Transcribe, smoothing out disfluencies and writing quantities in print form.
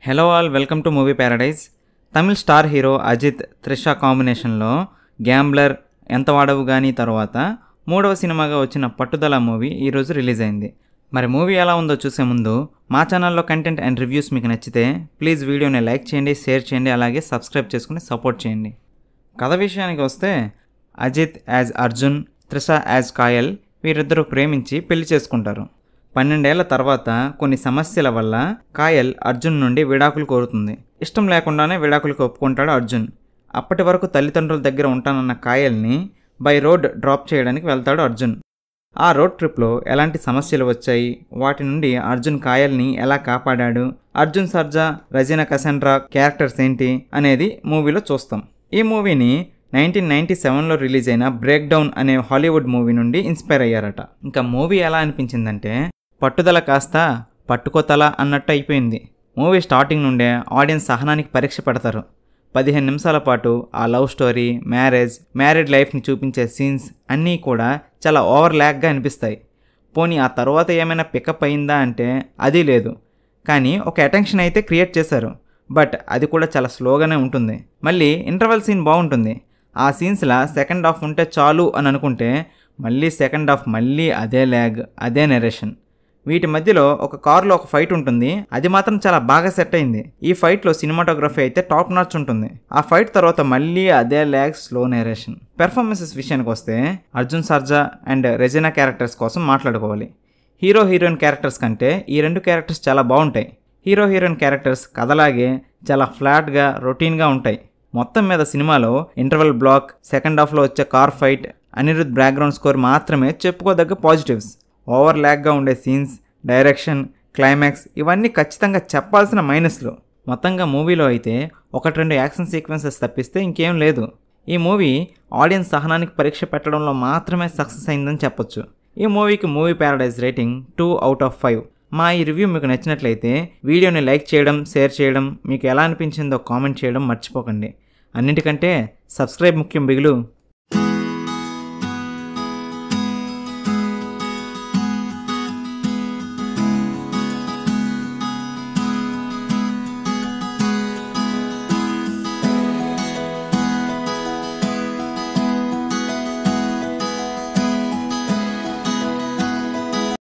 Hello all, welcome to movie paradise. Tamil star hero Ajith Trisha కాంబినేషన్లో gambler, ఎంత వాడవు కానీ తర్వాత మూడవ సినిమాగా వచ్చిన పట్టుదల మూవీ ఈరోజు రిలీజ్ అయింది. మరి మూవీ ఎలా ఉందో చూసే ముందు మా ఛానల్లో కంటెంట్ అండ్ రివ్యూస్ మీకు నచ్చితే ప్లీజ్ వీడియోని లైక్ చేయండి, షేర్ చేయండి, అలాగే సబ్స్క్రైబ్ చేసుకుని సపోర్ట్ చేయండి. కథ విషయానికి వస్తే అజిత్ యాజ్ అర్జున్, త్రిష యాజ్ కాయల్ వీరిద్దరూ ప్రేమించి పెళ్లి చేసుకుంటారు. 12 ఏళ్ల తర్వాత కొన్ని సమస్యల వల్ల కాయల్ అర్జున్ నుండి విడాకులు కోరుతుంది. ఇష్టం లేకుండానే విడాకులకు ఒప్పుకుంటాడు అర్జున్. అప్పటి వరకు తల్లిదండ్రుల దగ్గర ఉంటానన్న కాయల్ని బై రోడ్ డ్రాప్ చేయడానికి వెళ్తాడు అర్జున్. ఆ రోడ్ ట్రిప్లో ఎలాంటి సమస్యలు వచ్చాయి, వాటి నుండి అర్జున్ కాయల్ని ఎలా కాపాడాడు, అర్జున్ సర్జా, రజీనా కసండ్రా క్యారెక్టర్స్ ఏంటి అనేది మూవీలో చూస్తాం. ఈ మూవీని 1997లో రిలీజ్ అయిన బ్రేక్ డౌన్ అనే హాలీవుడ్ మూవీ నుండి ఇన్స్పైర్ అయ్యారట. ఇంకా మూవీ ఎలా అనిపించిందంటే పట్టుదల కాస్త పట్టుకోతల అన్నట్టు అయిపోయింది. మూవీ స్టార్టింగ్ నుండే ఆడియన్స్ సహనానికి పరీక్ష పెడతారు. 15 నిమిషాల పాటు ఆ లవ్ స్టోరీ, మ్యారీడ్ లైఫ్ని చూపించే సీన్స్ అన్నీ కూడా చాలా ఓవర్ ల్యాగ్గా అనిపిస్తాయి. పోనీ ఆ తర్వాత ఏమైనా పికప్ అయిందా అంటే అది లేదు, కానీ ఒక అటెన్షన్ అయితే క్రియేట్ చేశారు. బట్ అది కూడా చాలా స్లోగానే ఉంటుంది. మళ్ళీ ఇంటర్వెల్ సీన్ బాగుంటుంది. ఆ సీన్స్లా సెకండ్ హాఫ్ ఉంటే చాలు అని అనుకుంటే మళ్ళీ సెకండ్ హాఫ్ మళ్ళీ అదే ల్యాగ్, అదే నెరేషన్. వీటి మధ్యలో ఒక కారులో ఒక ఫైట్ ఉంటుంది, అది మాత్రం చాలా బాగా సెట్ అయింది. ఈ ఫైట్లో సినిమాటోగ్రఫీ అయితే టాప్ నాచ్ ఉంటుంది. ఆ ఫైట్ తర్వాత మళ్ళీ అదే ల్యాగ్, స్లో నేరేషన్. పెర్ఫార్మెన్సెస్ విషయానికి వస్తే Arjun Sarja and Regina characters కోసం మాట్లాడుకోవాలి. హీరో హీరోయిన్ క్యారెక్టర్స్ కంటే ఈ రెండు క్యారెక్టర్స్ చాలా బాగుంటాయి. హీరో హీరోయిన్ క్యారెక్టర్స్ కథలాగే చాలా ఫ్లాట్గా, రొటీన్గా ఉంటాయి. మొత్తం మీద సినిమాలో ఇంటర్వెల్ బ్లాక్, సెకండ్ హాఫ్లో వచ్చే car fight, Anirudh background score మాత్రమే చెప్పుకోదగ్గ పాజిటివ్స్. ఓవర్ ల్యాగ్గా ఉండే సీన్స్, డైరెక్షన్, క్లైమాక్స్ ఇవన్నీ ఖచ్చితంగా చెప్పాల్సిన మైనస్లు. మొత్తంగా మూవీలో అయితే 1-2 యాక్షన్ సీక్వెన్సెస్ తప్పిస్తే ఇంకేం లేదు. ఈ మూవీ ఆడియన్స్ సహనానికి పరీక్ష పెట్టడంలో మాత్రమే సక్సెస్ అయిందని చెప్పొచ్చు. ఈ మూవీకి movie Paradise rating 2 out of 5. మా ఈ రివ్యూ మీకు నచ్చినట్లయితే వీడియోని లైక్ చేయడం, షేర్ చేయడం, మీకు ఎలా అనిపించిందో కామెంట్ చేయడం మర్చిపోకండి. అన్నిటికంటే సబ్స్క్రైబ్ ముఖ్యం బిగులు.